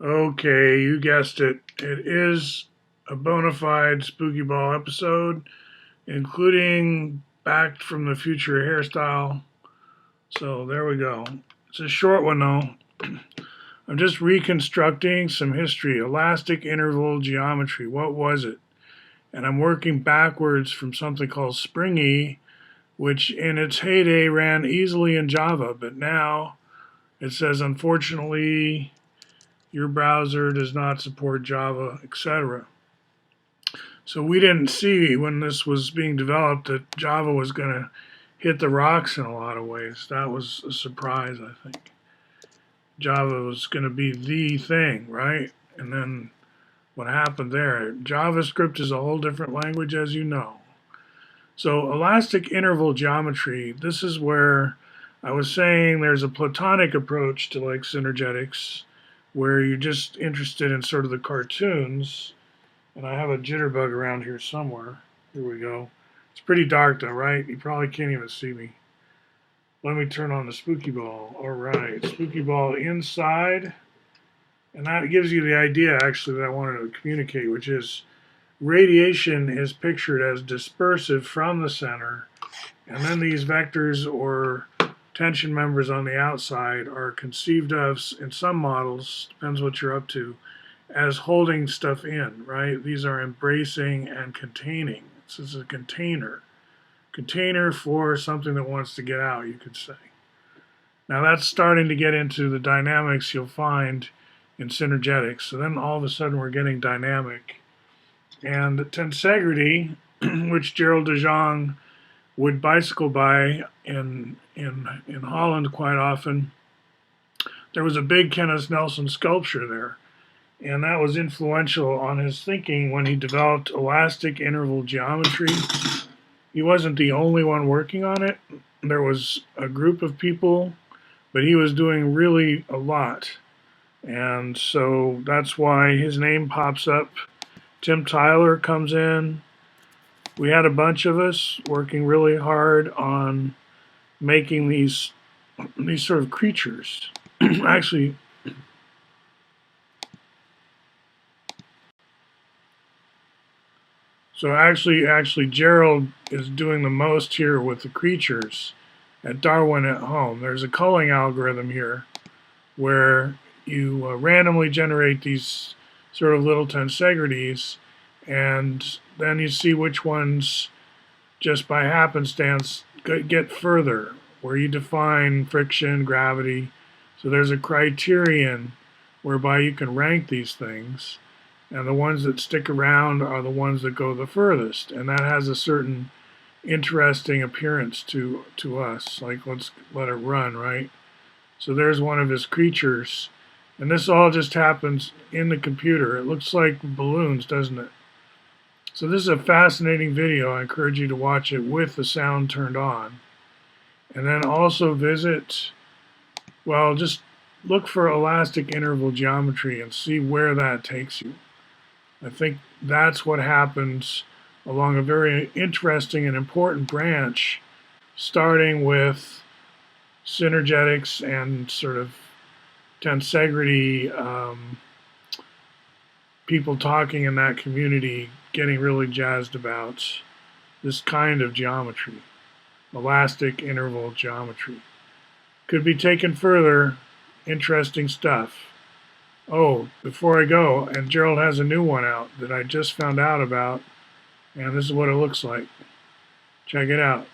Okay, you guessed it. It is a bona fide Spooky Ball episode, including Back from the Future hairstyle. So there we go. It's a short one though. I'm just reconstructing some history. Elastic interval geometry. What was it? And I'm working backwards from something called Springy, which in its heyday ran easily in Java, but now it says unfortunately your browser does not support Java, etc. So we didn't see when this was being developed that Java was going to hit the rocks in a lot of ways. That was a surprise, I think. Java was going to be the thing, right? And then what happened there? JavaScript is a whole different language, as you know. So elastic interval geometry, this is where I was saying there's a platonic approach to like synergetics, where you're just interested in sort of the cartoons. And I have a jitterbug around here somewhere. Here we go. It's pretty dark though, right? You probably can't even see me. Let me turn on the spooky ball. All right, spooky ball inside. And that gives you the idea actually that I wanted to communicate, which is radiation is pictured as dispersive from the center, and then these vectors or tension members on the outside are conceived of in some models, depends what you're up to, as holding stuff in, right? These are embracing and containing. This is a container for something that wants to get out, you could say. Now that's starting to get into the dynamics you'll find in synergetics. So then all of a sudden we're getting dynamic. And tensegrity, which Gerald de Jong would bicycle by in Holland quite often, there was a big Kenneth Nelson sculpture there. And that was influential on his thinking when he developed elastic interval geometry. He wasn't the only one working on it. There was a group of people, but he was doing really a lot. And so that's why his name pops up. Tim Tyler comes in. We had a bunch of us working really hard on making these sort of creatures. Actually, Gerald is doing the most here with the creatures at Darwin at Home. There's a culling algorithm here where you randomly generate these sort of little tensegrities, and then you see which ones, just by happenstance, get further, where you define friction, gravity. So there's a criterion whereby you can rank these things, and the ones that stick around are the ones that go the furthest, and that has a certain interesting appearance to us. Like, let's let it run, right? So there's one of his creatures, and this all just happens in the computer. It looks like balloons, doesn't it? So this is a fascinating video. I encourage you to watch it with the sound turned on. And then also visit, well, just look for elastic interval geometry and see where that takes you. I think that's what happens along a very interesting and important branch, starting with synergetics and sort of tensegrity, people talking in that community getting really jazzed about this kind of geometry, elastic interval geometry. Could be taken further, interesting stuff. Oh, before I go, and Gerald has a new one out that I just found out about, and this is what it looks like. Check it out.